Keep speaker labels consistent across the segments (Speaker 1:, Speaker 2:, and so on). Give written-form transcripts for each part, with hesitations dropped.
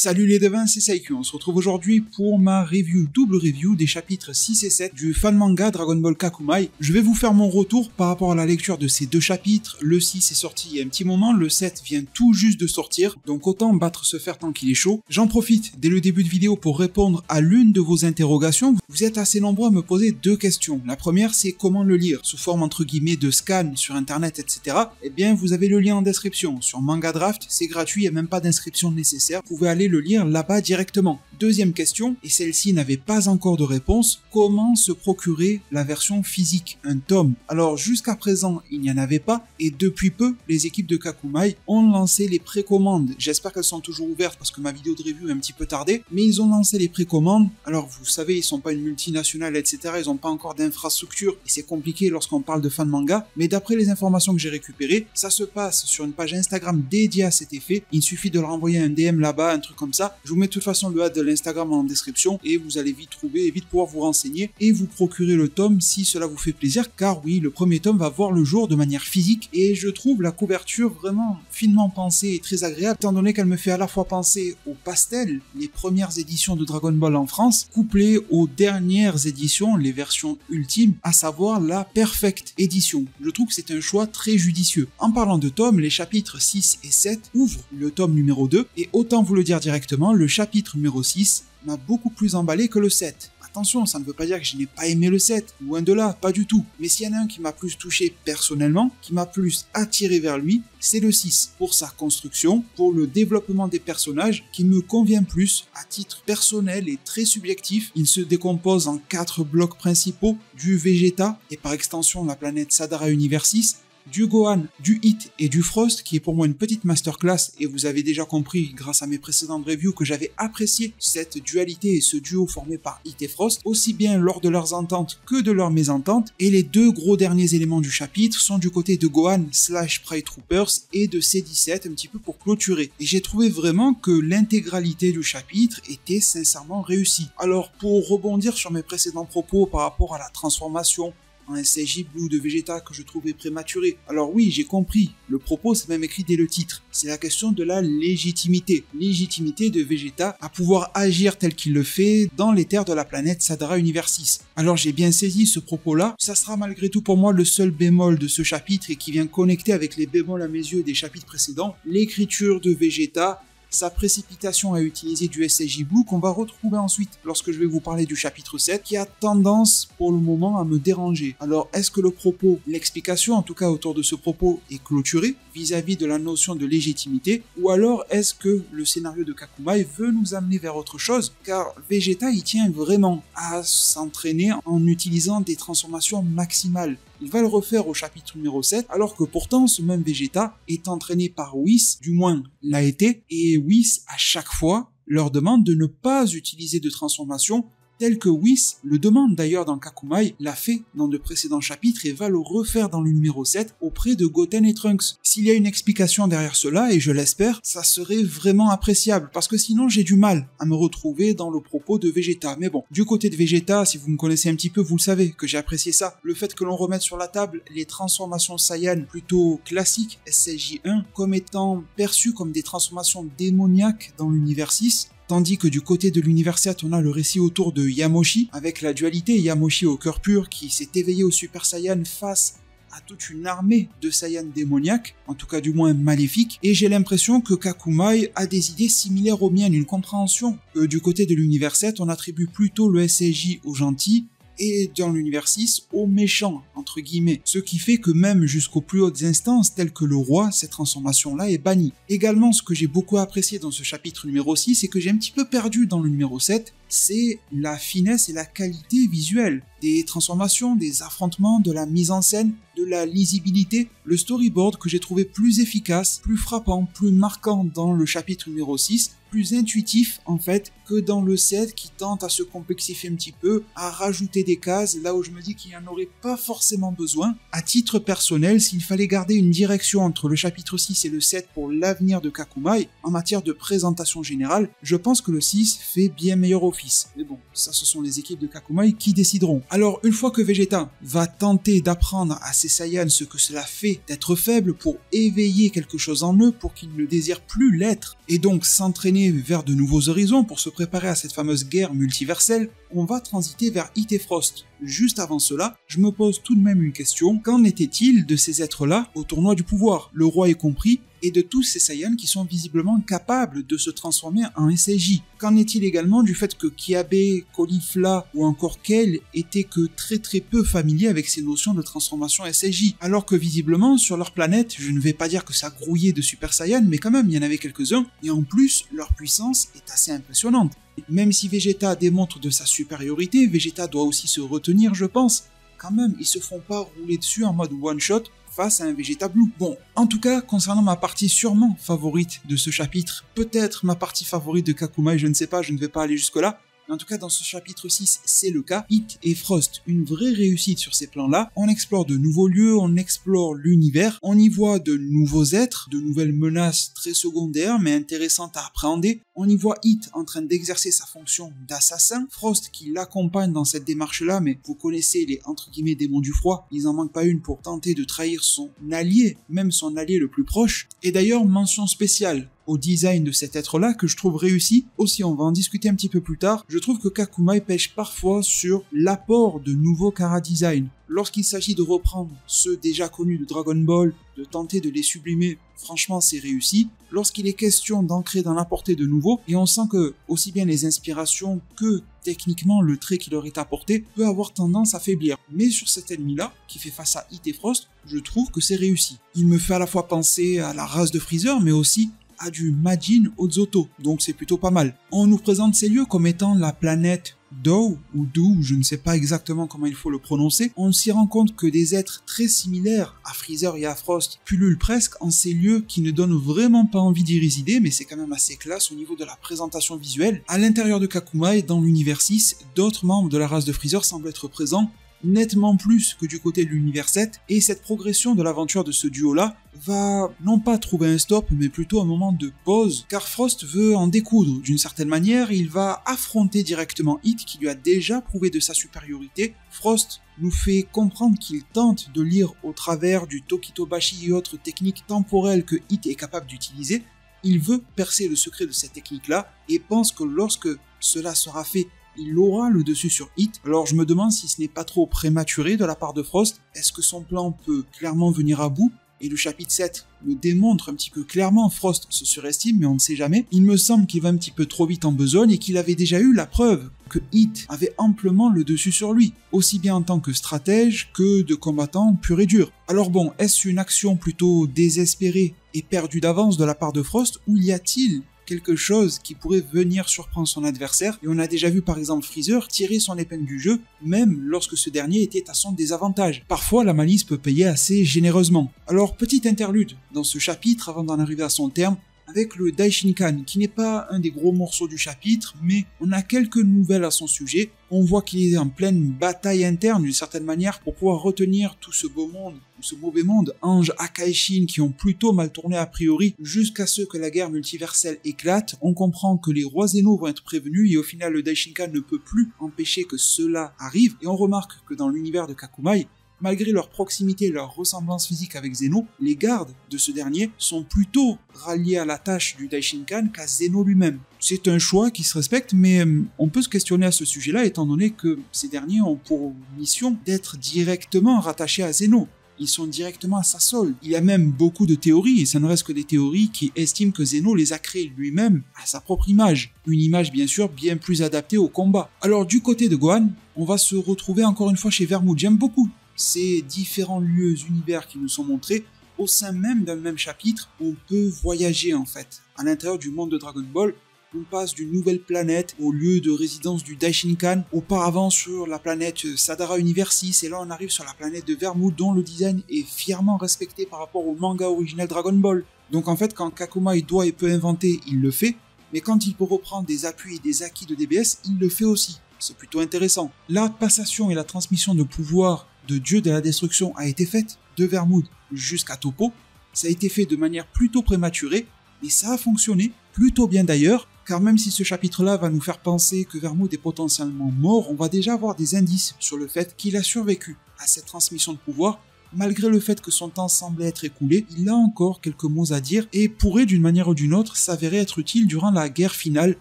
Speaker 1: Salut les devins, c'est Saikyu, on se retrouve aujourd'hui pour ma double review des chapitres 6 et 7 du fan manga Dragon Ball Kakumai. Je vais vous faire mon retour par rapport à la lecture de ces deux chapitres. Le 6 est sorti il y a un petit moment, le 7 vient tout juste de sortir, donc autant battre ce fer tant qu'il est chaud. J'en profite dès le début de vidéo pour répondre à l'une de vos interrogations. Vous êtes assez nombreux à me poser deux questions. La première, c'est comment le lire, sous forme entre guillemets de scan sur internet, etc. Eh bien, vous avez le lien en description. Sur Manga Draft, c'est gratuit, il n'y a même pas d'inscription nécessaire. Vous pouvez aller le lire là-bas directement. Deuxième question, et celle-ci n'avait pas encore de réponse, comment se procurer la version physique, un tome? Alors jusqu'à présent, il n'y en avait pas, et depuis peu, les équipes de Kakumai ont lancé les précommandes. J'espère qu'elles sont toujours ouvertes parce que ma vidéo de review est un petit peu tardée, mais ils ont lancé les précommandes. Alors vous savez, ils sont pas une multinationale, etc. Ils n'ont pas encore d'infrastructure, et c'est compliqué lorsqu'on parle de fan manga, mais d'après les informations que j'ai récupérées, ça se passe sur une page Instagram dédiée à cet effet. Il suffit de leur envoyer un DM là-bas, un truc comme ça. Je vous mets de toute façon le hâte de l'Instagram en description et vous allez vite trouver et vite pouvoir vous renseigner et vous procurer le tome si cela vous fait plaisir, car oui, le premier tome va voir le jour de manière physique et je trouve la couverture vraiment finement pensée et très agréable, étant donné qu'elle me fait à la fois penser aux pastels, les premières éditions de Dragon Ball en France, couplées aux dernières éditions, les versions ultimes, à savoir la Perfect Edition. Je trouve que c'est un choix très judicieux. En parlant de tomes, les chapitres 6 et 7 ouvrent le tome numéro 2 et autant vous le dire directement, le chapitre numéro 6 m'a beaucoup plus emballé que le 7. Attention, ça ne veut pas dire que je n'ai pas aimé le 7, loin de là, pas du tout. Mais s'il y en a un qui m'a plus touché personnellement, qui m'a plus attiré vers lui, c'est le 6, pour sa construction, pour le développement des personnages, qui me convient plus à titre personnel et très subjectif. Il se décompose en 4 blocs principaux, du Vegeta, et par extension la planète Sadara Universis, du Gohan, du Hit et du Frost, qui est pour moi une petite masterclass, et vous avez déjà compris grâce à mes précédentes reviews que j'avais apprécié cette dualité et ce duo formé par Hit et Frost, aussi bien lors de leurs ententes que de leurs mésententes, et les deux gros derniers éléments du chapitre sont du côté de Gohan / Pride Troopers et de C-17 un petit peu pour clôturer. Et j'ai trouvé vraiment que l'intégralité du chapitre était sincèrement réussie. Alors pour rebondir sur mes précédents propos par rapport à la transformation en SCJ Blue de Vegeta que je trouvais prématuré. Alors oui, j'ai compris, le propos c'est même écrit dès le titre, c'est la question de la légitimité. Légitimité de Vegeta à pouvoir agir tel qu'il le fait dans les terres de la planète Sadara Universis. Alors j'ai bien saisi ce propos-là, ça sera malgré tout pour moi le seul bémol de ce chapitre et qui vient connecter avec les bémols à mes yeux des chapitres précédents, l'écriture de Vegeta, sa précipitation à utiliser du SCJ Blue qu'on va retrouver ensuite lorsque je vais vous parler du chapitre 7 qui a tendance pour le moment à me déranger. Alors est-ce que le propos, l'explication en tout cas autour de ce propos est clôturée vis-à-vis de la notion de légitimité, ou alors est-ce que le scénario de Kakumai veut nous amener vers autre chose, car Vegeta il tient vraiment à s'entraîner en utilisant des transformations maximales. Il va le refaire au chapitre numéro 7, alors que pourtant ce même Vegeta est entraîné par Whis, du moins l'a été, et Whis à chaque fois leur demande de ne pas utiliser de transformation tel que Whis le demande d'ailleurs dans Kakumai, l'a fait dans de précédents chapitres et va le refaire dans le numéro 7 auprès de Goten et Trunks. S'il y a une explication derrière cela, et je l'espère, ça serait vraiment appréciable, parce que sinon j'ai du mal à me retrouver dans le propos de Vegeta. Mais bon, du côté de Vegeta, si vous me connaissez un petit peu, vous le savez, que j'ai apprécié ça. Le fait que l'on remette sur la table les transformations Saiyan plutôt classiques, SCJ1, comme étant perçues comme des transformations démoniaques dans l'univers 6, tandis que du côté de l'univers 7, on a le récit autour de Yamoshi, avec la dualité Yamoshi au cœur pur qui s'est éveillé au Super Saiyan face à toute une armée de Saiyans démoniaques, en tout cas du moins maléfiques, et j'ai l'impression que Kakumai a des idées similaires aux miennes, une compréhension que du côté de l'univers 7, on attribue plutôt le SCJ aux gentils, et dans l'univers 6 aux méchants, entre guillemets. Ce qui fait que même jusqu'aux plus hautes instances, telles que le roi, cette transformation-là est bannie. Également, ce que j'ai beaucoup apprécié dans ce chapitre numéro 6, et que j'ai un petit peu perdu dans le numéro 7, c'est la finesse et la qualité visuelle des transformations, des affrontements, de la mise en scène, de la lisibilité, le storyboard que j'ai trouvé plus efficace, plus frappant, plus marquant dans le chapitre numéro 6, plus intuitif en fait que dans le 7 qui tente à se complexifier un petit peu, à rajouter des cases là où je me dis qu'il n'y en aurait pas forcément besoin. À titre personnel, s'il fallait garder une direction entre le chapitre 6 et le 7 pour l'avenir de Kakumai en matière de présentation générale, je pense que le 6 fait bien meilleur office fils. Mais bon, ça ce sont les équipes de Kakumai qui décideront. Alors une fois que Vegeta va tenter d'apprendre à ses Saiyans ce que cela fait d'être faible pour éveiller quelque chose en eux pour qu'ils ne désirent plus l'être, et donc s'entraîner vers de nouveaux horizons pour se préparer à cette fameuse guerre multiverselle, on va transiter vers Hit et Frost. Juste avant cela, je me pose tout de même une question, qu'en était-il de ces êtres-là au tournoi du pouvoir, le roi est compris, et de tous ces Saiyans qui sont visiblement capables de se transformer en SAJ. Qu'en est-il également du fait que Kiabe, Caulifla ou encore Kale étaient que très peu familiers avec ces notions de transformation SAJ, alors que visiblement sur leur planète, je ne vais pas dire que ça grouillait de Super Saiyan, mais quand même il y en avait quelques-uns, et en plus leur puissance est assez impressionnante. Même si Vegeta démontre de sa supériorité, Vegeta doit aussi se retenir je pense, quand même ils se font pas rouler dessus en mode one shot face à un Vegeta Blue. Bon, en tout cas, concernant ma partie sûrement favorite de ce chapitre, peut-être ma partie favorite de Kakumai, je ne sais pas, je ne vais pas aller jusque-là, mais en tout cas dans ce chapitre 6, c'est le cas, Hit et Frost, une vraie réussite sur ces plans-là, on explore de nouveaux lieux, on explore l'univers, on y voit de nouveaux êtres, de nouvelles menaces très secondaires mais intéressantes à appréhender, on y voit Hit en train d'exercer sa fonction d'assassin, Frost qui l'accompagne dans cette démarche-là, mais vous connaissez les entre guillemets démons du froid, ils en manquent pas une pour tenter de trahir son allié, même son allié le plus proche, et d'ailleurs mention spéciale au design de cet être-là que je trouve réussi. Aussi, on va en discuter un petit peu plus tard. Je trouve que Kakumai pêche parfois sur l'apport de nouveaux chara-design. Lorsqu'il s'agit de reprendre ceux déjà connus de Dragon Ball, de tenter de les sublimer, franchement c'est réussi. Lorsqu'il est question d'ancrer, d'en apporter de nouveaux, et on sent que aussi bien les inspirations que techniquement le trait qui leur est apporté peut avoir tendance à faiblir. Mais sur cet ennemi-là, qui fait face à Hit et Frost, je trouve que c'est réussi. Il me fait à la fois penser à la race de Freezer, mais aussi à du Majin Ozoto, donc c'est plutôt pas mal. On nous présente ces lieux comme étant la planète Dou ou Dou, je ne sais pas exactement comment il faut le prononcer. On s'y rend compte que des êtres très similaires à Freezer et à Frost pullulent presque en ces lieux qui ne donnent vraiment pas envie d'y résider, mais c'est quand même assez classe au niveau de la présentation visuelle. À l'intérieur de Kakumai, dans l'univers 6, d'autres membres de la race de Freezer semblent être présents, nettement plus que du côté de l'univers 7, et cette progression de l'aventure de ce duo-là va non pas trouver un stop, mais plutôt un moment de pause, car Frost veut en découdre d'une certaine manière, il va affronter directement Hit qui lui a déjà prouvé de sa supériorité. Frost nous fait comprendre qu'il tente de lire au travers du Tokitobashi et autres techniques temporelles que Hit est capable d'utiliser. Il veut percer le secret de cette technique-là, et pense que lorsque cela sera fait, il aura le dessus sur Hit. Alors je me demande si ce n'est pas trop prématuré de la part de Frost. Est-ce que son plan peut clairement venir à bout? Et le chapitre 7 me démontre un petit peu clairement, Frost se surestime, mais on ne sait jamais. Il me semble qu'il va un petit peu trop vite en besogne et qu'il avait déjà eu la preuve que Hit avait amplement le dessus sur lui, aussi bien en tant que stratège que de combattant pur et dur. Alors bon, est-ce une action plutôt désespérée et perdue d'avance de la part de Frost, ou y a-t-il quelque chose qui pourrait venir surprendre son adversaire? Et on a déjà vu par exemple Freezer tirer son épingle du jeu, même lorsque ce dernier était à son désavantage. Parfois la malice peut payer assez généreusement. Alors petite interlude dans ce chapitre avant d'en arriver à son terme, avec le Daishinkan, qui n'est pas un des gros morceaux du chapitre, mais on a quelques nouvelles à son sujet. On voit qu'il est en pleine bataille interne d'une certaine manière pour pouvoir retenir tout ce beau monde, ou ce mauvais monde, Ange, Akaishin, qui ont plutôt mal tourné a priori, jusqu'à ce que la guerre multiverselle éclate. On comprend que les rois Zeno vont être prévenus, et au final le Daishinkan ne peut plus empêcher que cela arrive, et on remarque que dans l'univers de Kakumai, malgré leur proximité et leur ressemblance physique avec Zeno, les gardes de ce dernier sont plutôt ralliés à la tâche du Daishinkan qu'à Zeno lui-même. C'est un choix qui se respecte, mais on peut se questionner à ce sujet-là étant donné que ces derniers ont pour mission d'être directement rattachés à Zeno. Ils sont directement à sa solde. Il y a même beaucoup de théories, et ça ne reste que des théories qui estiment que Zeno les a créées lui-même à sa propre image. Une image bien sûr bien plus adaptée au combat. Alors du côté de Gohan, on va se retrouver encore une fois chez Vermouth. J'aime beaucoup ces différents lieux, univers qui nous sont montrés au sein même d'un même chapitre. On peut voyager en fait à l'intérieur du monde de Dragon Ball. On passe d'une nouvelle planète au lieu de résidence du Daishinkan, auparavant sur la planète Sadara Univers 6, et là on arrive sur la planète de Vermouth dont le design est fièrement respecté par rapport au manga originel Dragon Ball. Donc en fait quand Kakumai doit et peut inventer, il le fait, mais quand il peut reprendre des appuis et des acquis de DBS, il le fait aussi. C'est plutôt intéressant. La passation et la transmission de pouvoir de Dieu de la Destruction a été faite de Vermouth jusqu'à Toppo. Ça a été fait de manière plutôt prématurée, et ça a fonctionné plutôt bien d'ailleurs. car même si ce chapitre-là va nous faire penser que Vermouth est potentiellement mort, on va déjà avoir des indices sur le fait qu'il a survécu à cette transmission de pouvoir. Malgré le fait que son temps semblait être écoulé, il a encore quelques mots à dire et pourrait d'une manière ou d'une autre s'avérer être utile durant la guerre finale.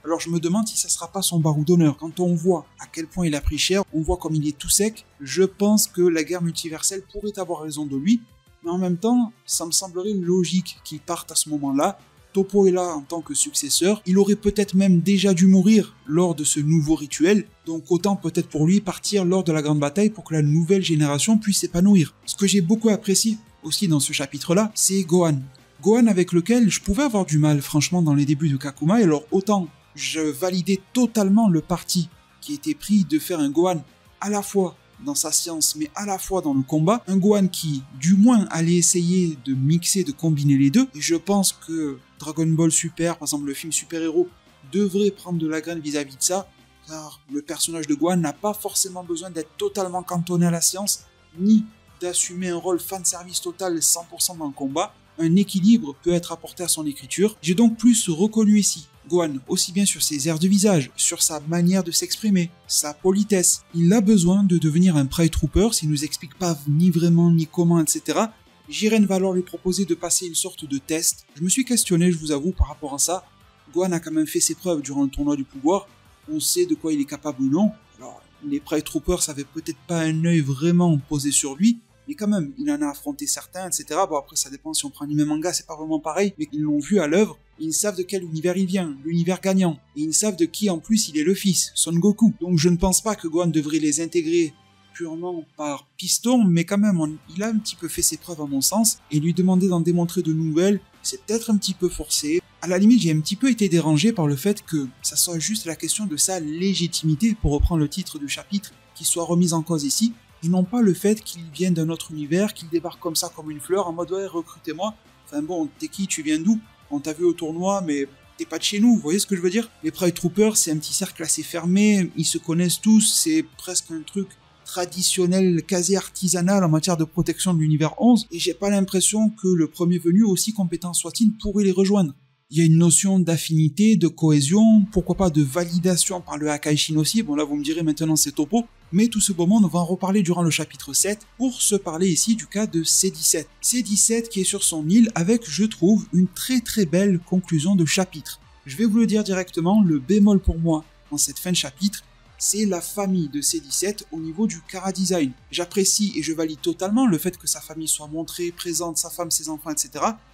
Speaker 1: Alors je me demande si ça sera pas son barreau d'honneur. Quand on voit à quel point il a pris cher, on voit comme il est tout sec, je pense que la guerre multiverselle pourrait avoir raison de lui, mais en même temps, ça me semblerait logique qu'il parte à ce moment-là. Toppo est là en tant que successeur, il aurait peut-être même déjà dû mourir lors de ce nouveau rituel, donc autant peut-être pour lui partir lors de la grande bataille pour que la nouvelle génération puisse s'épanouir. Ce que j'ai beaucoup apprécié aussi dans ce chapitre-là, c'est Gohan. Gohan avec lequel je pouvais avoir du mal franchement dans les débuts de Kakumai, alors autant je validais totalement le parti qui était pris de faire un Gohan à la fois dans sa science, mais à la fois dans le combat. Un Gohan qui, du moins, allait essayer de mixer, de combiner les deux. Et je pense que Dragon Ball Super, par exemple le film Super Héros, devrait prendre de la graine vis-à-vis de ça, car le personnage de Gohan n'a pas forcément besoin d'être totalement cantonné à la science, ni d'assumer un rôle fanservice total 100% dans le combat. Un équilibre peut être apporté à son écriture. J'ai donc plus reconnu ici Gohan, aussi bien sur ses airs de visage, sur sa manière de s'exprimer, sa politesse. Il a besoin de devenir un Pride Trooper, s'il nous explique pas ni vraiment ni comment, etc. Jiren va alors lui proposer de passer une sorte de test. Je me suis questionné, je vous avoue, par rapport à ça. Gohan a quand même fait ses preuves durant le tournoi du pouvoir. On sait de quoi il est capable ou non. Alors, les Pride Troopers n'avaient peut-être pas un œil vraiment posé sur lui, mais quand même, il en a affronté certains, etc. Bon, après, ça dépend si on prend un anime manga, c'est pas vraiment pareil, mais ils l'ont vu à l'œuvre. Ils savent de quel univers il vient, l'univers gagnant. Et ils savent de qui, en plus, il est le fils, Son Goku. Donc je ne pense pas que Gohan devrait les intégrer purement par piston, mais quand même, il a un petit peu fait ses preuves à mon sens, et lui demander d'en démontrer de nouvelles, c'est peut-être un petit peu forcé. À la limite, j'ai un petit peu été dérangé par le fait que ça soit juste la question de sa légitimité, pour reprendre le titre du chapitre, qui soit remise en cause ici, et non pas le fait qu'il vienne d'un autre univers, qu'il débarque comme ça, comme une fleur, en mode « ouais, recrutez-moi ». Enfin bon, t'es qui, tu viens d'où? On t'a vu au tournoi, mais t'es pas de chez nous, vous voyez ce que je veux dire? Les Pride Troopers, c'est un petit cercle assez fermé, ils se connaissent tous, c'est presque un truc traditionnel, quasi artisanal en matière de protection de l'univers 11, et j'ai pas l'impression que le premier venu, aussi compétent soit-il, pourrait les rejoindre. Il y a une notion d'affinité, de cohésion, pourquoi pas de validation par le Hakaishin aussi, bon là vous me direz maintenant c'est Toppo, mais tout ce beau monde on va en reparler durant le chapitre 7 pour se parler ici du cas de C17. C17 qui est sur son île avec, je trouve, une très belle conclusion de chapitre. Je vais vous le dire directement, le bémol pour moi dans cette fin de chapitre, c'est la famille de C17 au niveau du chara-design. J'apprécie et je valide totalement le fait que sa famille soit montrée, présente, sa femme, ses enfants, etc.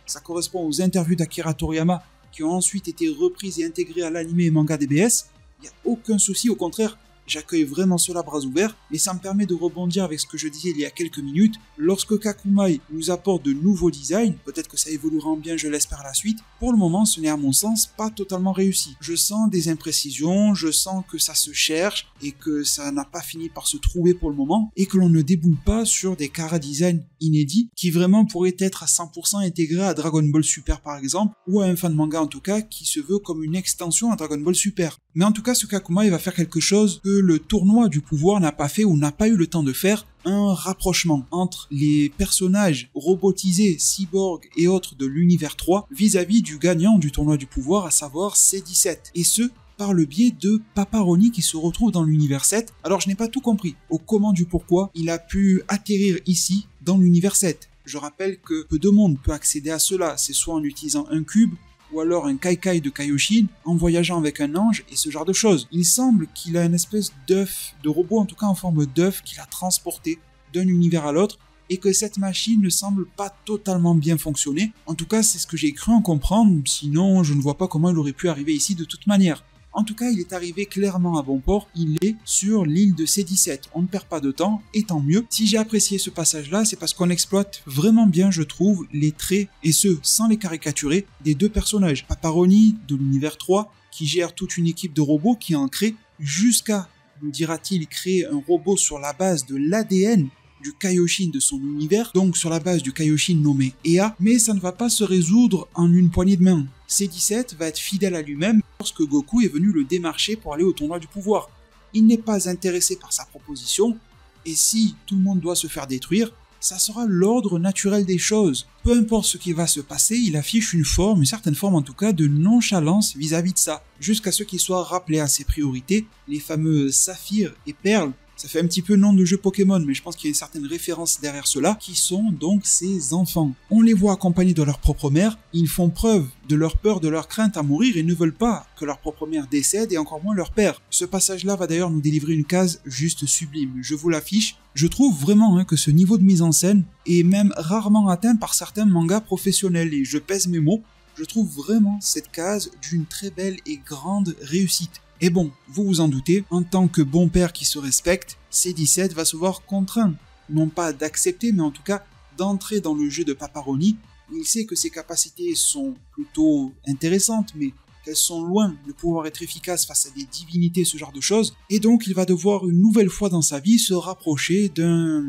Speaker 1: Ça correspond aux interviews d'Akira Toriyama qui ont ensuite été reprises et intégrées à l'anime et manga DBS. Il n'y a aucun souci, au contraire, j'accueille vraiment cela bras ouverts, mais ça me permet de rebondir avec ce que je disais il y a quelques minutes. Lorsque Kakumai nous apporte de nouveaux designs, peut-être que ça évoluera en bien, je l'espère à la suite, pour le moment ce n'est à mon sens pas totalement réussi. Je sens des imprécisions, je sens que ça se cherche, et que ça n'a pas fini par se trouver pour le moment, et que l'on ne déboule pas sur des chara-design inédits, qui vraiment pourraient être à 100% intégrés à Dragon Ball Super par exemple, ou à un fan manga en tout cas, qui se veut comme une extension à Dragon Ball Super. Mais en tout cas, ce Kakumai va faire quelque chose que le tournoi du pouvoir n'a pas fait ou n'a pas eu le temps de faire, un rapprochement entre les personnages robotisés, cyborgs et autres de l'univers 3 vis-à-vis du gagnant du tournoi du pouvoir, à savoir C17. Et ce, par le biais de Paparoni qui se retrouve dans l'univers 7. Alors je n'ai pas tout compris au comment du pourquoi il a pu atterrir ici dans l'univers 7. Je rappelle que peu de monde peut accéder à cela, c'est soit en utilisant un cube, ou alors un Kaikai de Kaioshin, en voyageant avec un ange et ce genre de choses. Il semble qu'il a une espèce d'œuf, de robot en tout cas en forme d'œuf, qu'il a transporté d'un univers à l'autre, et que cette machine ne semble pas totalement bien fonctionner. En tout cas, c'est ce que j'ai cru en comprendre, sinon je ne vois pas comment il aurait pu arriver ici de toute manière. En tout cas, il est arrivé clairement à bon port, il est sur l'île de C17. On ne perd pas de temps, et tant mieux. Si j'ai apprécié ce passage-là, c'est parce qu'on exploite vraiment bien, je trouve, les traits, et ce, sans les caricaturer, des deux personnages. Paparoni, de l'univers 3, qui gère toute une équipe de robots qui en crée, jusqu'à, nous dira-t-il, créer un robot sur la base de l'ADN du Kaioshin de son univers, donc sur la base du Kaioshin nommé Ea, mais ça ne va pas se résoudre en une poignée de main. C17 va être fidèle à lui-même lorsque Goku est venu le démarcher pour aller au tournoi du pouvoir. Il n'est pas intéressé par sa proposition, et si tout le monde doit se faire détruire, ça sera l'ordre naturel des choses. Peu importe ce qui va se passer, il affiche une certaine forme en tout cas, de nonchalance vis-à-vis de ça, jusqu'à ce qu'il soit rappelé à ses priorités, les fameux saphirs et perles. Ça fait un petit peu nom de jeu Pokémon, mais je pense qu'il y a une certaine référence derrière cela, qui sont donc ses enfants. On les voit accompagnés de leur propre mère, ils font preuve de leur peur, de leur crainte à mourir et ne veulent pas que leur propre mère décède et encore moins leur père. Ce passage-là va d'ailleurs nous délivrer une case juste sublime, je vous l'affiche. Je trouve vraiment que ce niveau de mise en scène est même rarement atteint par certains mangas professionnels, et je pèse mes mots, je trouve vraiment cette case d'une très belle et grande réussite. Et bon, vous vous en doutez, en tant que bon père qui se respecte, C17 va se voir contraint, non pas d'accepter, mais en tout cas d'entrer dans le jeu de Paparoni. Il sait que ses capacités sont plutôt intéressantes, mais qu'elles sont loin de pouvoir être efficaces face à des divinités, ce genre de choses, et donc il va devoir une nouvelle fois dans sa vie se rapprocher d'un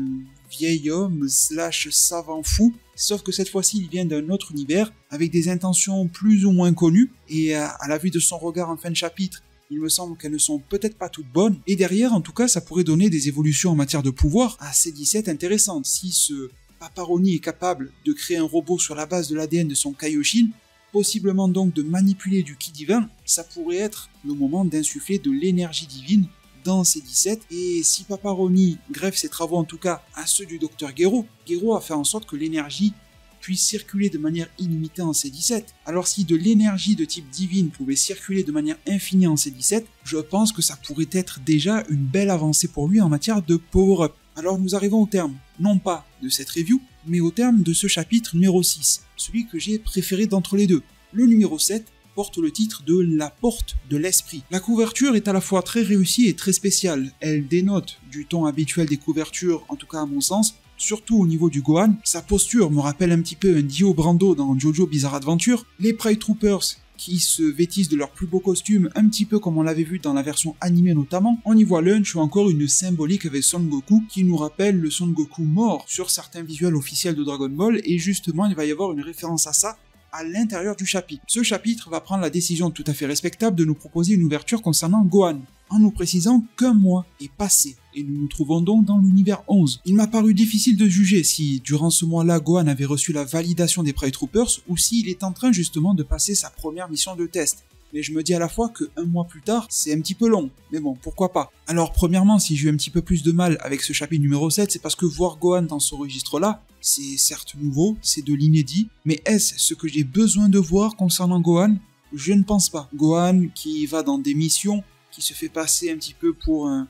Speaker 1: vieil homme / savant fou, sauf que cette fois-ci il vient d'un autre univers, avec des intentions plus ou moins connues, et à la vue de son regard en fin de chapitre, il me semble qu'elles ne sont peut-être pas toutes bonnes, et derrière en tout cas ça pourrait donner des évolutions en matière de pouvoir à C17 intéressantes. Si ce Paparoni est capable de créer un robot sur la base de l'ADN de son Kaioshin, possiblement donc de manipuler du ki divin, ça pourrait être le moment d'insuffler de l'énergie divine dans C17, et si Paparoni greffe ses travaux en tout cas à ceux du docteur Gero, Gero a fait en sorte que l'énergie puisse circuler de manière illimitée en C17. Alors si de l'énergie de type divine pouvait circuler de manière infinie en C17, je pense que ça pourrait être déjà une belle avancée pour lui en matière de power-up. Alors nous arrivons au terme, non pas de cette review, mais au terme de ce chapitre numéro 6, celui que j'ai préféré d'entre les deux. Le numéro 7 porte le titre de La Porte de l'Esprit. La couverture est à la fois très réussie et très spéciale. Elle dénote du ton habituel des couvertures, en tout cas à mon sens, surtout au niveau du Gohan. Sa posture me rappelle un petit peu un Dio Brando dans Jojo Bizarre Adventure. Les Pride Troopers qui se vêtissent de leurs plus beaux costumes, un petit peu comme on l'avait vu dans la version animée notamment. On y voit Lunch ou encore une symbolique avec Son Goku qui nous rappelle le Son Goku mort sur certains visuels officiels de Dragon Ball, et justement il va y avoir une référence à ça à l'intérieur du chapitre. Ce chapitre va prendre la décision tout à fait respectable de nous proposer une ouverture concernant Gohan, en nous précisant qu'un mois est passé, et nous nous trouvons donc dans l'univers 11. Il m'a paru difficile de juger si, durant ce mois-là, Gohan avait reçu la validation des Pride Troopers, ou s'il est en train justement de passer sa première mission de test. Mais je me dis à la fois que un mois plus tard, c'est un petit peu long. Mais bon, pourquoi pas. Alors premièrement, si j'ai eu un petit peu plus de mal avec ce chapitre numéro 7, c'est parce que voir Gohan dans ce registre-là, c'est certes nouveau, c'est de l'inédit, mais est-ce ce que j'ai besoin de voir concernant Gohan? Je ne pense pas. Gohan qui va dans des missions, qui se fait passer un petit peu pour un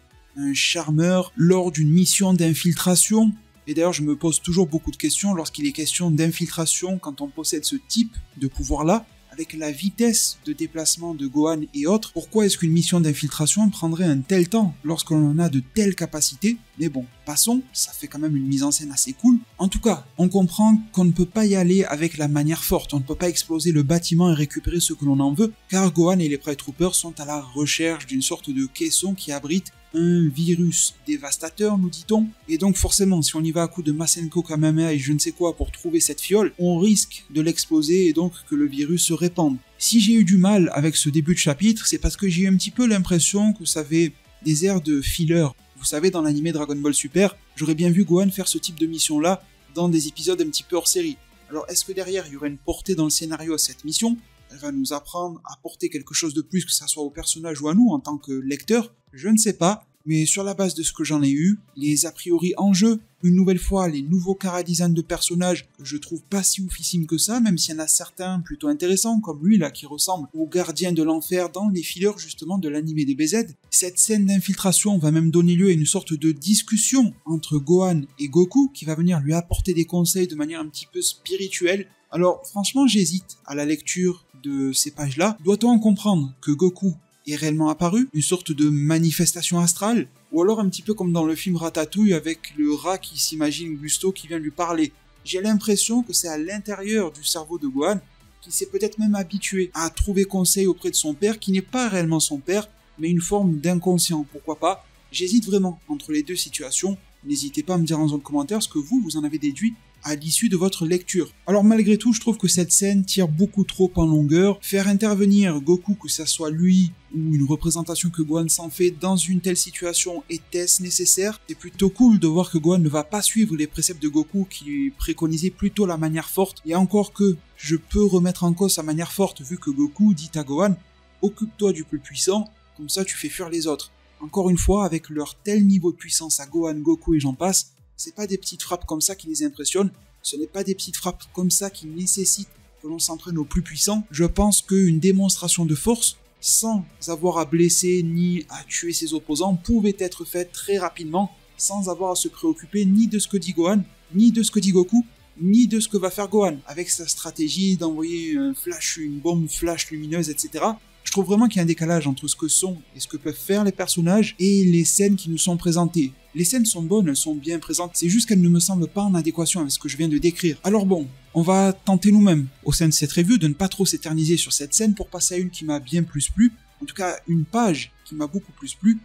Speaker 1: charmeur lors d'une mission d'infiltration. Et d'ailleurs, je me pose toujours beaucoup de questions lorsqu'il est question d'infiltration quand on possède ce type de pouvoir-là. Avec la vitesse de déplacement de Gohan et autres, pourquoi est-ce qu'une mission d'infiltration prendrait un tel temps lorsqu'on en a de telles capacités? Mais bon, passons, ça fait quand même une mise en scène assez cool. En tout cas, on comprend qu'on ne peut pas y aller avec la manière forte, on ne peut pas exploser le bâtiment et récupérer ce que l'on en veut, car Gohan et les Pride Troopers sont à la recherche d'une sorte de caisson qui abrite un virus dévastateur, nous dit-on, et donc forcément, si on y va à coup de Masenko Kamehameha et je ne sais quoi pour trouver cette fiole, on risque de l'exploser et donc que le virus se répande. Si j'ai eu du mal avec ce début de chapitre, c'est parce que j'ai eu un petit peu l'impression que ça avait des airs de filler. Vous savez, dans l'animé Dragon Ball Super, j'aurais bien vu Gohan faire ce type de mission-là dans des épisodes un petit peu hors série. Alors est-ce que derrière, il y aurait une portée dans le scénario à cette mission? Elle va nous apprendre à porter quelque chose de plus, que ça soit au personnage ou à nous en tant que lecteur? Je ne sais pas, mais sur la base de ce que j'en ai eu, les a priori en jeu, une nouvelle fois les nouveaux chara-design de personnages, je trouve pas si oufissimes que ça, même s'il y en a certains plutôt intéressants, comme lui là qui ressemble au gardien de l'enfer dans les fillers justement de l'animé des BZ. Cette scène d'infiltration va même donner lieu à une sorte de discussion entre Gohan et Goku, qui va venir lui apporter des conseils de manière un petit peu spirituelle. Alors franchement j'hésite à la lecture de ces pages-là. Doit-on en comprendre que Goku est réellement apparu, une sorte de manifestation astrale, ou alors un petit peu comme dans le film Ratatouille avec le rat qui s'imagine Gusto qui vient lui parler. J'ai l'impression que c'est à l'intérieur du cerveau de Gohan qu'il s'est peut-être même habitué à trouver conseil auprès de son père qui n'est pas réellement son père, mais une forme d'inconscient, pourquoi pas. J'hésite vraiment entre les deux situations, n'hésitez pas à me dire en zone de commentaires ce que vous en avez déduit à l'issue de votre lecture. Alors malgré tout, je trouve que cette scène tire beaucoup trop en longueur. Faire intervenir Goku, que ça soit lui ou une représentation que Gohan s'en fait dans une telle situation, était-ce nécessaire? C'est plutôt cool de voir que Gohan ne va pas suivre les préceptes de Goku qui préconisait plutôt la manière forte, et encore que je peux remettre en cause sa manière forte vu que Goku dit à Gohan « Occupe-toi du plus puissant, comme ça tu fais fuir les autres ». Encore une fois, avec leur tel niveau de puissance à Gohan, Goku et j'en passe, c'est pas des petites frappes comme ça qui les impressionnent, ce n'est pas des petites frappes comme ça qui nécessitent que l'on s'entraîne au plus puissant. Je pense qu'une démonstration de force, sans avoir à blesser ni à tuer ses opposants, pouvait être faite très rapidement, sans avoir à se préoccuper ni de ce que dit Gohan, ni de ce que dit Goku, ni de ce que va faire Gohan, avec sa stratégie d'envoyer un flash, une bombe flash lumineuse, etc. Je trouve vraiment qu'il y a un décalage entre ce que sont et ce que peuvent faire les personnages et les scènes qui nous sont présentées. Les scènes sont bonnes, elles sont bien présentes, c'est juste qu'elles ne me semblent pas en adéquation avec ce que je viens de décrire. Alors bon, on va tenter nous-mêmes, au sein de cette review, de ne pas trop s'éterniser sur cette scène pour passer à une qui m'a bien plus plu, en tout cas une page qui m'a beaucoup plus plu,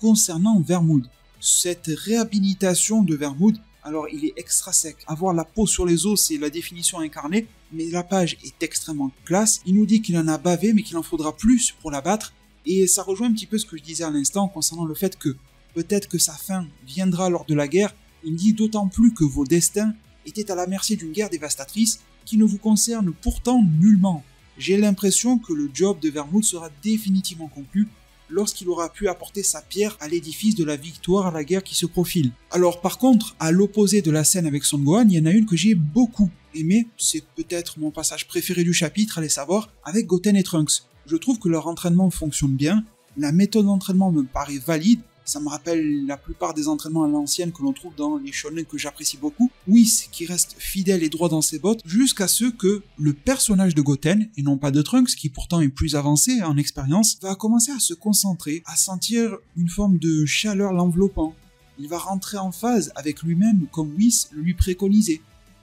Speaker 1: concernant Vermood. Cette réhabilitation de Vermood, alors il est extra sec. Avoir la peau sur les os, c'est la définition incarnée, mais la page est extrêmement classe. Il nous dit qu'il en a bavé, mais qu'il en faudra plus pour la battre, et ça rejoint un petit peu ce que je disais à l'instant concernant le fait que peut-être que sa fin viendra lors de la guerre. Il dit d'autant plus que vos destins étaient à la merci d'une guerre dévastatrice qui ne vous concerne pourtant nullement. J'ai l'impression que le job de Vermood sera définitivement conclu lorsqu'il aura pu apporter sa pierre à l'édifice de la victoire à la guerre qui se profile. Alors par contre, à l'opposé de la scène avec Son Gohan, il y en a une que j'ai beaucoup aimée, c'est peut-être mon passage préféré du chapitre, allez savoir, avec Goten et Trunks. Je trouve que leur entraînement fonctionne bien, la méthode d'entraînement me paraît valide, ça me rappelle la plupart des entraînements à l'ancienne que l'on trouve dans les shonen que j'apprécie beaucoup. Whis qui reste fidèle et droit dans ses bottes, jusqu'à ce que le personnage de Goten, et non pas de Trunks, qui pourtant est plus avancé en expérience, va commencer à se concentrer, à sentir une forme de chaleur l'enveloppant. Il va rentrer en phase avec lui-même comme Whis le lui préconisait.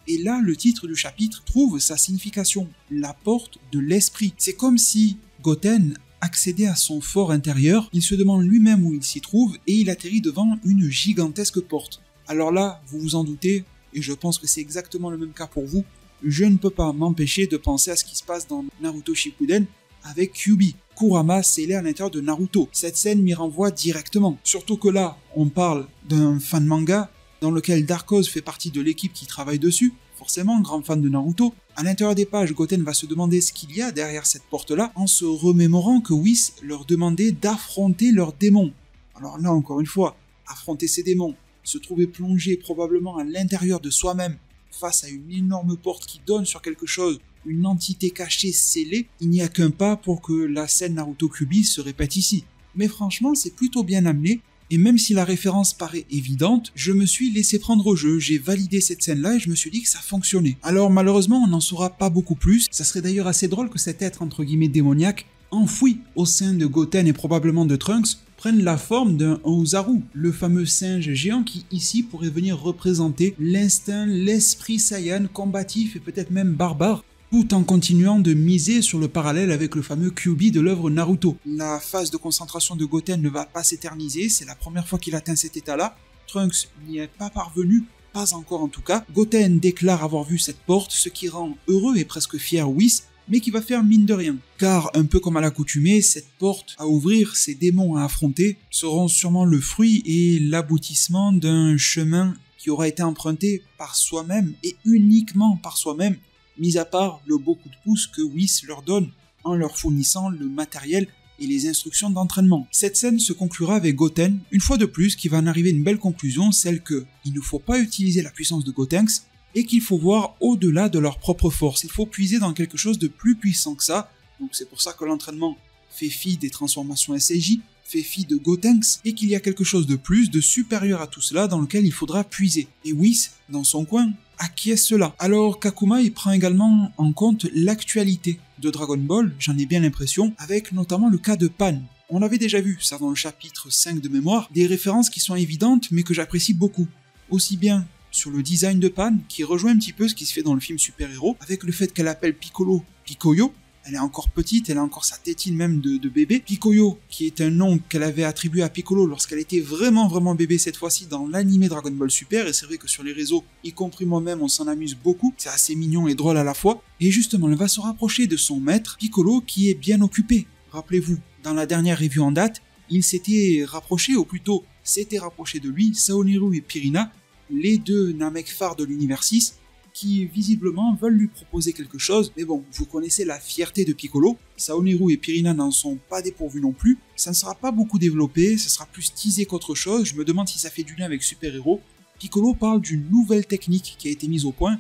Speaker 1: Et là, le titre du chapitre trouve sa signification, la porte de l'esprit. C'est comme si Goten accéder à son fort intérieur, il se demande lui-même où il s'y trouve et il atterrit devant une gigantesque porte. Alors là, vous vous en doutez, et je pense que c'est exactement le même cas pour vous, je ne peux pas m'empêcher de penser à ce qui se passe dans Naruto Shippuden avec Kyuubi, Kurama scellé à l'intérieur de Naruto. Cette scène m'y renvoie directement, surtout que là, on parle d'un fan manga dans lequel Dark Oz fait partie de l'équipe qui travaille dessus, forcément grand fan de Naruto. À l'intérieur des pages, Goten va se demander ce qu'il y a derrière cette porte-là, en se remémorant que Whis leur demandait d'affronter leurs démons. Alors là, encore une fois, affronter ces démons, se trouver plongé probablement à l'intérieur de soi-même, face à une énorme porte qui donne sur quelque chose, une entité cachée scellée, il n'y a qu'un pas pour que la scène Naruto Kyuubi se répète ici. Mais franchement, c'est plutôt bien amené, et même si la référence paraît évidente, je me suis laissé prendre au jeu, j'ai validé cette scène-là et je me suis dit que ça fonctionnait. Alors malheureusement, on n'en saura pas beaucoup plus, ça serait d'ailleurs assez drôle que cet être entre guillemets démoniaque, enfoui au sein de Goten et probablement de Trunks, prenne la forme d'un Ozaru, le fameux singe géant qui ici pourrait venir représenter l'instinct, l'esprit Saiyan combatif et peut-être même barbare, tout en continuant de miser sur le parallèle avec le fameux Kyuubi de l'œuvre Naruto. La phase de concentration de Goten ne va pas s'éterniser, c'est la première fois qu'il atteint cet état-là. Trunks n'y est pas parvenu, pas encore en tout cas. Goten déclare avoir vu cette porte, ce qui rend heureux et presque fier Whis, mais qui va faire mine de rien. Car, un peu comme à l'accoutumée, cette porte à ouvrir, ces démons à affronter, seront sûrement le fruit et l'aboutissement d'un chemin qui aura été emprunté par soi-même et uniquement par soi-même, mis à part le beau coup de pouce que Whis leur donne en leur fournissant le matériel et les instructions d'entraînement. Cette scène se conclura avec Goten, une fois de plus, qui va en arriver une belle conclusion, celle que il ne faut pas utiliser la puissance de Gotenks et qu'il faut voir au-delà de leur propre force. Il faut puiser dans quelque chose de plus puissant que ça, donc c'est pour ça que l'entraînement fait fi des transformations SAJ, fait fi de Gotenks, et qu'il y a quelque chose de plus, de supérieur à tout cela, dans lequel il faudra puiser. Et Whis, dans son coin, acquiesce cela. Alors Kakuma il prend également en compte l'actualité de Dragon Ball, j'en ai bien l'impression, avec notamment le cas de Pan. On avait déjà vu ça dans le chapitre 5 de mémoire, des références qui sont évidentes mais que j'apprécie beaucoup. Aussi bien sur le design de Pan, qui rejoint un petit peu ce qui se fait dans le film Super Hero, avec le fait qu'elle appelle Piccolo Picoyo, elle est encore petite, elle a encore sa tétine même de bébé. Pikoyo, qui est un nom qu'elle avait attribué à Piccolo lorsqu'elle était vraiment bébé cette fois-ci dans l'anime Dragon Ball Super, et c'est vrai que sur les réseaux, y compris moi-même, on s'en amuse beaucoup, c'est assez mignon et drôle à la fois. Et justement, elle va se rapprocher de son maître, Piccolo, qui est bien occupé. Rappelez-vous, dans la dernière review en date, il s'était rapproché, ou plutôt s'était rapproché de lui, Saoniru et Pirina, les deux Namek phares de l'univers 6, qui visiblement veulent lui proposer quelque chose, mais bon, vous connaissez la fierté de Piccolo, Saoniru et Pirina n'en sont pas dépourvus non plus, ça ne sera pas beaucoup développé, ça sera plus teasé qu'autre chose, je me demande si ça fait du lien avec Super Hero. Piccolo parle d'une nouvelle technique qui a été mise au point,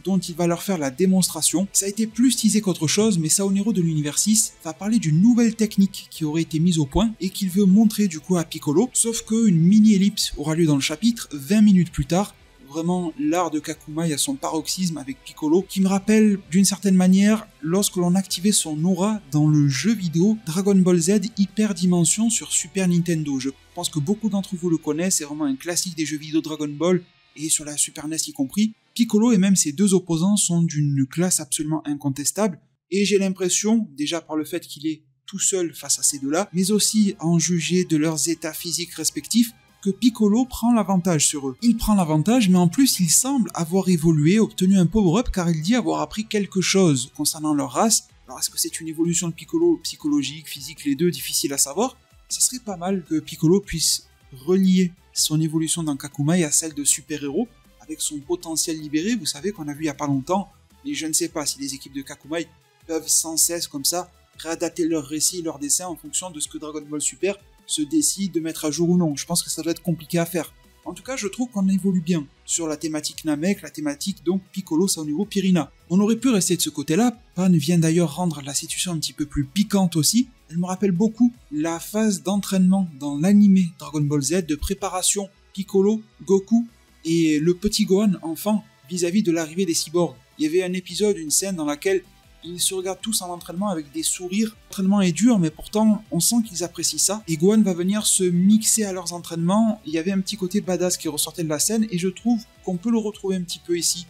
Speaker 1: dont il va leur faire la démonstration. Ça a été plus teasé qu'autre chose, mais Saoniru de l'univers 6 va parler d'une nouvelle technique qui aurait été mise au point et qu'il veut montrer du coup à Piccolo, sauf qu'une mini-ellipse aura lieu dans le chapitre 20 minutes plus tard. Vraiment l'art de Kakumai à son paroxysme avec Piccolo, qui me rappelle d'une certaine manière lorsque l'on activait son aura dans le jeu vidéo Dragon Ball Z Hyper Dimension sur Super Nintendo. Je pense que beaucoup d'entre vous le connaissent, c'est vraiment un classique des jeux vidéo Dragon Ball, et sur la Super NES y compris. Piccolo et même ses deux opposants sont d'une classe absolument incontestable, et j'ai l'impression, déjà par le fait qu'il est tout seul face à ces deux-là, mais aussi à en juger de leurs états physiques respectifs, que Piccolo prend l'avantage sur eux. Il prend l'avantage, mais en plus il semble avoir évolué, obtenu un power-up, car il dit avoir appris quelque chose concernant leur race. Alors est-ce que c'est une évolution de Piccolo psychologique, physique, les deux, difficile à savoir? Ça serait pas mal que Piccolo puisse relier son évolution dans Kakumai à celle de Super Hero, avec son potentiel libéré. Vous savez qu'on a vu il y a pas longtemps, et je ne sais pas si les équipes de Kakumai peuvent sans cesse comme ça réadapter leur récit et leur dessin en fonction de ce que Dragon Ball Super se décide de mettre à jour ou non. Je pense que ça doit être compliqué à faire. En tout cas, je trouve qu'on évolue bien sur la thématique Namek, la thématique donc Piccolo, Saoniru, Pirina. On aurait pu rester de ce côté-là. Pan vient d'ailleurs rendre la situation un petit peu plus piquante aussi. Elle me rappelle beaucoup la phase d'entraînement dans l'anime Dragon Ball Z de préparation Piccolo, Goku et le petit Gohan enfant vis-à-vis de l'arrivée des cyborgs. Il y avait un épisode, une scène dans laquelle ils se regardent tous en entraînement avec des sourires. L'entraînement est dur, mais pourtant, on sent qu'ils apprécient ça. Et Gohan va venir se mixer à leurs entraînements. Il y avait un petit côté badass qui ressortait de la scène, et je trouve qu'on peut le retrouver un petit peu ici.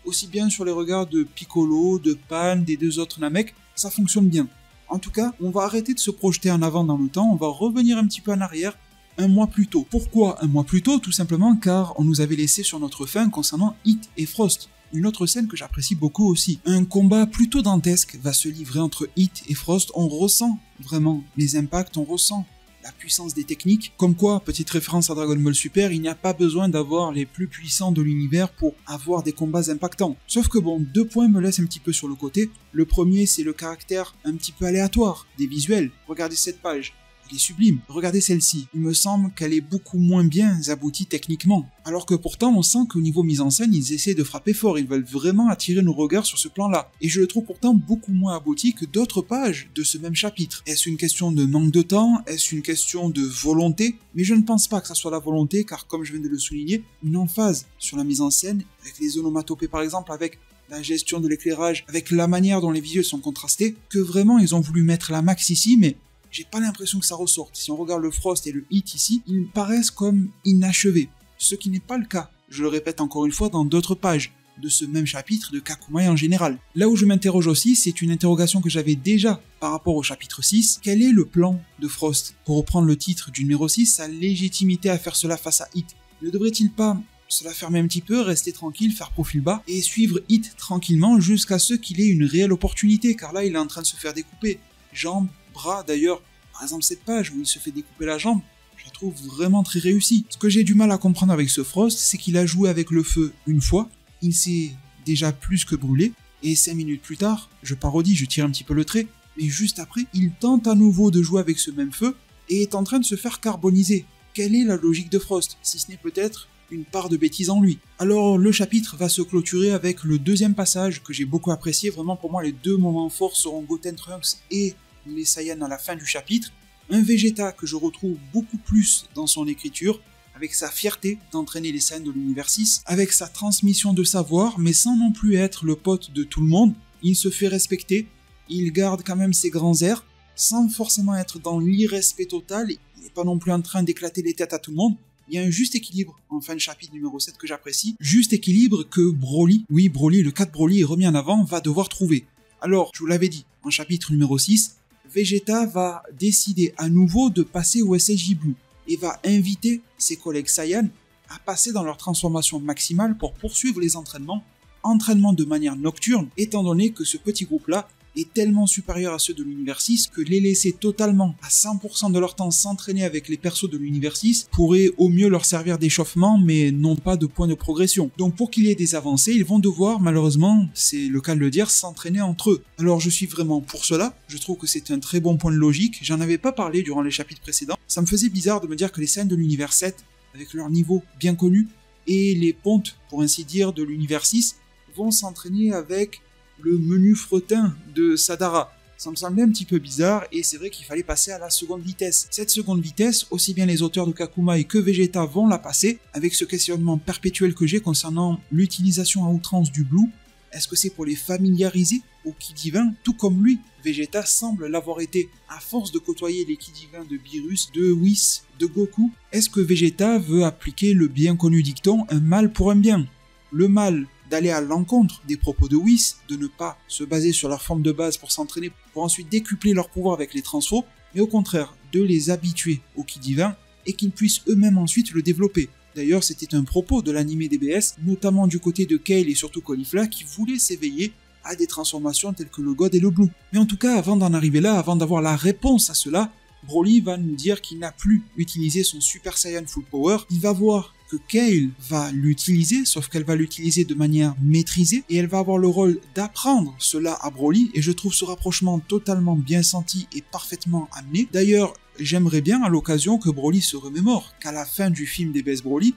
Speaker 1: Aussi bien sur les regards de Piccolo, de Pan, des deux autres Namek, ça fonctionne bien. En tout cas, on va arrêter de se projeter en avant dans le temps, on va revenir un petit peu en arrière, un mois plus tôt. Pourquoi un mois plus tôt? Tout simplement car on nous avait laissé sur notre faim concernant Hit et Frost. Une autre scène que j'apprécie beaucoup aussi. Un combat plutôt dantesque va se livrer entre Hit et Frost. On ressent vraiment les impacts, on ressent la puissance des techniques. Comme quoi, petite référence à Dragon Ball Super, il n'y a pas besoin d'avoir les plus puissants de l'univers pour avoir des combats impactants. Sauf que bon, deux points me laissent un petit peu sur le côté. Le premier, c'est le caractère un petit peu aléatoire des visuels. Regardez cette page. Elle est sublime. Regardez celle-ci. Il me semble qu'elle est beaucoup moins bien aboutie techniquement. Alors que pourtant, on sent qu'au niveau mise en scène, ils essaient de frapper fort. Ils veulent vraiment attirer nos regards sur ce plan-là. Et je le trouve pourtant beaucoup moins abouti que d'autres pages de ce même chapitre. Est-ce une question de manque de temps? Est-ce une question de volonté? Mais je ne pense pas que ça soit la volonté, car comme je viens de le souligner, une emphase sur la mise en scène, avec les onomatopées par exemple, avec la gestion de l'éclairage, avec la manière dont les visuels sont contrastés, que vraiment ils ont voulu mettre la max ici, mais j'ai pas l'impression que ça ressorte. Si on regarde le Frost et le Hit ici, ils paraissent comme inachevés. Ce qui n'est pas le cas, je le répète encore une fois, dans d'autres pages de ce même chapitre de Kakumai en général. Là où je m'interroge aussi, c'est une interrogation que j'avais déjà par rapport au chapitre 6. Quel est le plan de Frost? Pour reprendre le titre du numéro 6, sa légitimité à faire cela face à Hit. Ne devrait-il pas se la fermer un petit peu, rester tranquille, faire profil bas, et suivre Hit tranquillement jusqu'à ce qu'il ait une réelle opportunité, car là il est en train de se faire découper. Jambes, bras, d'ailleurs, par exemple cette page où il se fait découper la jambe, je la trouve vraiment très réussie. Ce que j'ai du mal à comprendre avec ce Frost, c'est qu'il a joué avec le feu une fois, il s'est déjà plus que brûlé, et 5 minutes plus tard, je parodie, je tire un petit peu le trait, mais juste après, il tente à nouveau de jouer avec ce même feu, et est en train de se faire carboniser. Quelle est la logique de Frost, si ce n'est peut-être une part de bêtise en lui? Alors le chapitre va se clôturer avec le deuxième passage que j'ai beaucoup apprécié. Vraiment pour moi les deux moments forts seront Goten Trunks et les Saiyans à la fin du chapitre. Un Vegeta que je retrouve beaucoup plus dans son écriture, avec sa fierté d'entraîner les Saiyans de l'univers 6, avec sa transmission de savoir, mais sans non plus être le pote de tout le monde. Il se fait respecter, il garde quand même ses grands airs, sans forcément être dans l'irrespect total, il n'est pas non plus en train d'éclater les têtes à tout le monde. Il y a un juste équilibre en fin de chapitre numéro 7 que j'apprécie. Juste équilibre que Broly, oui Broly, le cas de Broly est remis en avant, va devoir trouver. Alors, je vous l'avais dit, en chapitre numéro 6, Vegeta va décider à nouveau de passer au SSJ Blue et va inviter ses collègues Saiyan à passer dans leur transformation maximale pour poursuivre les entraînements de manière nocturne, étant donné que ce petit groupe-là est tellement supérieur à ceux de l'univers 6 que les laisser totalement à 100% de leur temps s'entraîner avec les persos de l'univers 6 pourrait au mieux leur servir d'échauffement mais non pas de point de progression. Donc pour qu'il y ait des avancées, ils vont devoir malheureusement, c'est le cas de le dire, s'entraîner entre eux. Alors je suis vraiment pour cela, je trouve que c'est un très bon point de logique, j'en avais pas parlé durant les chapitres précédents, ça me faisait bizarre de me dire que les scènes de l'univers 7, avec leur niveau bien connu, et les pontes, pour ainsi dire, de l'univers 6, vont s'entraîner avec le menu fretin de Sadara. Ça me semblait un petit peu bizarre et c'est vrai qu'il fallait passer à la seconde vitesse. Cette seconde vitesse, aussi bien les auteurs de Kakumai que Vegeta vont la passer avec ce questionnement perpétuel que j'ai concernant l'utilisation à outrance du Blue. Est-ce que c'est pour les familiariser au Ki divin, tout comme lui, Vegeta semble l'avoir été à force de côtoyer les Ki divins de Beerus, de Whis, de Goku? Est-ce que Vegeta veut appliquer le bien connu dicton « un mal pour un bien » ? Le mal d'aller à l'encontre des propos de Whis, de ne pas se baser sur leur forme de base pour s'entraîner, pour ensuite décupler leur pouvoir avec les transfos, mais au contraire, de les habituer au Ki divin et qu'ils puissent eux-mêmes ensuite le développer. D'ailleurs, c'était un propos de l'anime DBS, notamment du côté de Kale et surtout Caulifla, qui voulaient s'éveiller à des transformations telles que le God et le Blue. Mais en tout cas, avant d'en arriver là, avant d'avoir la réponse à cela, Broly va nous dire qu'il n'a plus utilisé son Super Saiyan Full Power. Il va voir que Kale va l'utiliser, sauf qu'elle va l'utiliser de manière maîtrisée, et elle va avoir le rôle d'apprendre cela à Broly, et je trouve ce rapprochement totalement bien senti et parfaitement amené. D'ailleurs, j'aimerais bien à l'occasion que Broly se remémore qu'à la fin du film DBS Broly,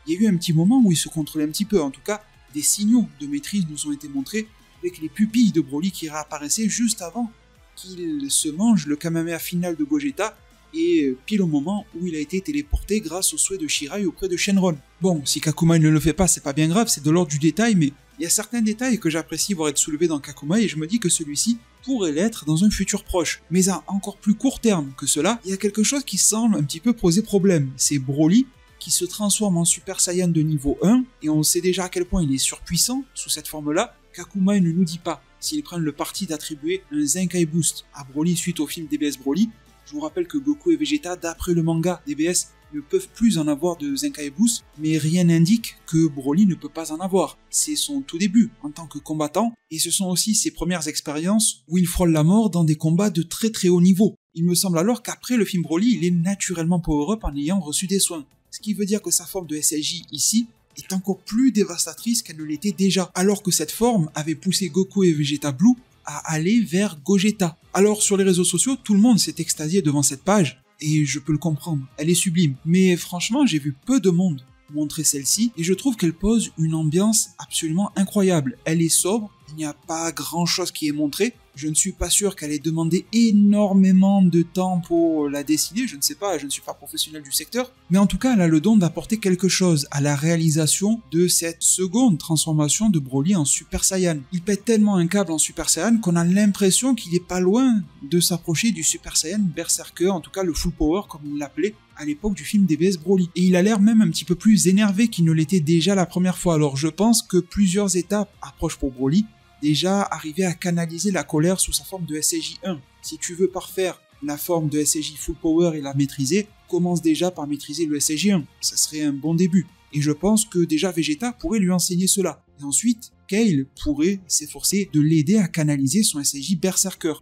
Speaker 1: il y a eu un petit moment où il se contrôlait un petit peu, en tout cas, des signaux de maîtrise nous ont été montrés avec les pupilles de Broly qui réapparaissaient juste avant qu'il se mange le Kamehameha final de Gogeta, et pile au moment où il a été téléporté grâce au souhait de Shirai auprès de Shenron. Bon, si Kakumai ne le fait pas, c'est pas bien grave, c'est de l'ordre du détail, mais il y a certains détails que j'apprécie voir être soulevés dans Kakumai, et je me dis que celui-ci pourrait l'être dans un futur proche. Mais à encore plus court terme que cela, il y a quelque chose qui semble un petit peu poser problème, c'est Broly qui se transforme en Super Saiyan de niveau 1, et on sait déjà à quel point il est surpuissant sous cette forme-là. Kakumai ne nous dit pas s'ils prennent le parti d'attribuer un Zenkai Boost à Broly suite au film DBS Broly. Je vous rappelle que Goku et Vegeta, d'après le manga DBS, ne peuvent plus en avoir de Zenkai Boost, mais rien n'indique que Broly ne peut pas en avoir. C'est son tout début en tant que combattant, et ce sont aussi ses premières expériences où il frôle la mort dans des combats de très très haut niveau. Il me semble alors qu'après le film Broly, il est naturellement power-up en ayant reçu des soins. Ce qui veut dire que sa forme de SSJ ici est encore plus dévastatrice qu'elle ne l'était déjà, alors que cette forme avait poussé Goku et Vegeta Blue à aller vers Gogeta. Alors sur les réseaux sociaux, tout le monde s'est extasié devant cette page, et je peux le comprendre, elle est sublime. Mais franchement, j'ai vu peu de monde montrer celle-ci, et je trouve qu'elle pose une ambiance absolument incroyable. Elle est sobre, il n'y a pas grand chose qui est montré, je ne suis pas sûr qu'elle ait demandé énormément de temps pour la dessiner, je ne sais pas, je ne suis pas professionnel du secteur, mais en tout cas elle a le don d'apporter quelque chose à la réalisation de cette seconde transformation de Broly en Super Saiyan. Il pète tellement un câble en Super Saiyan qu'on a l'impression qu'il est pas loin de s'approcher du Super Saiyan Berserker, en tout cas le Full Power comme il l'appelait à l'époque du film DBS Broly. Et il a l'air même un petit peu plus énervé qu'il ne l'était déjà la première fois, alors je pense que plusieurs étapes approchent pour Broly, déjà arriver à canaliser la colère sous sa forme de SSJ1. Si tu veux parfaire la forme de SSJ Full Power et la maîtriser, commence déjà par maîtriser le SSJ1, ça serait un bon début. Et je pense que déjà Vegeta pourrait lui enseigner cela. Et ensuite, Kale pourrait s'efforcer de l'aider à canaliser son SSJ Berserker.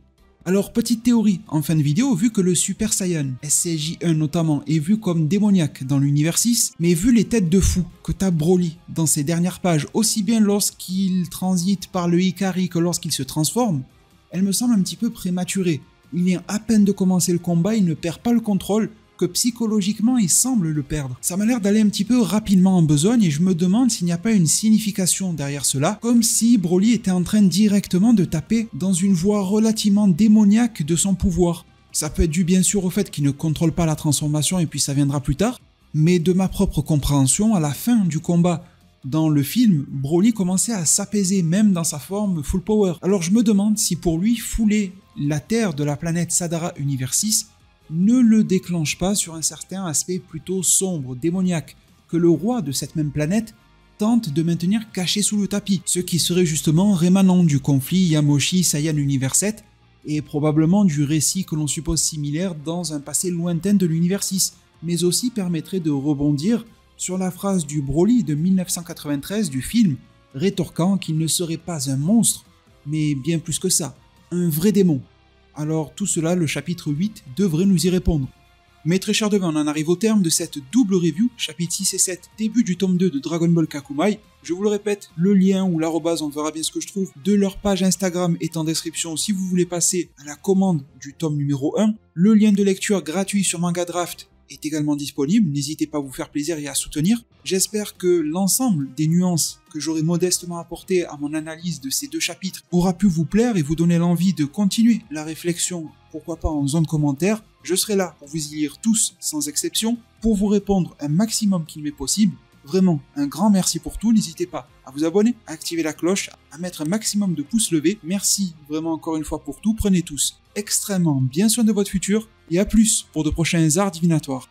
Speaker 1: Alors petite théorie en fin de vidéo, vu que le Super Saiyan SSJ1 notamment est vu comme démoniaque dans l'univers 6, mais vu les têtes de fou que tape Broly dans ses dernières pages, aussi bien lorsqu'il transite par le Hikari que lorsqu'il se transforme, elle me semble un petit peu prématurée. Il vient à peine de commencer le combat, il ne perd pas le contrôle, que psychologiquement il semble le perdre. Ça m'a l'air d'aller un petit peu rapidement en besogne et je me demande s'il n'y a pas une signification derrière cela, comme si Broly était en train directement de taper dans une voie relativement démoniaque de son pouvoir. Ça peut être dû bien sûr au fait qu'il ne contrôle pas la transformation et puis ça viendra plus tard, mais de ma propre compréhension, à la fin du combat dans le film, Broly commençait à s'apaiser même dans sa forme full power. Alors je me demande si pour lui fouler la terre de la planète Sadara Univers 6 ne le déclenche pas sur un certain aspect plutôt sombre, démoniaque, que le roi de cette même planète tente de maintenir caché sous le tapis, ce qui serait justement rémanent du conflit Yamoshi Saiyan Univers 7 et probablement du récit que l'on suppose similaire dans un passé lointain de l'univers 6, mais aussi permettrait de rebondir sur la phrase du Broly de 1993 du film, rétorquant qu'il ne serait pas un monstre, mais bien plus que ça, un vrai démon. Alors tout cela, le chapitre 8 devrait nous y répondre. Mais très cher devant, on en arrive au terme de cette double review, chapitre 6 et 7, début du tome 2 de Dragon Ball Kakumai. Je vous le répète, le lien ou l'arrobase, on verra bien ce que je trouve, de leur page Instagram est en description si vous voulez passer à la commande du tome numéro 1. Le lien de lecture gratuit sur Manga Draft est également disponible, n'hésitez pas à vous faire plaisir et à soutenir. J'espère que l'ensemble des nuances que j'aurai modestement apportées à mon analyse de ces deux chapitres aura pu vous plaire et vous donner l'envie de continuer la réflexion, pourquoi pas en zone commentaire. Je serai là pour vous y lire tous, sans exception, pour vous répondre un maximum qu'il m'est possible. Vraiment, un grand merci pour tout, n'hésitez pas à vous abonner, à activer la cloche, à mettre un maximum de pouces levés. Merci vraiment encore une fois pour tout, prenez tous extrêmement bien soin de votre futur, et à plus pour de prochains arts divinatoires.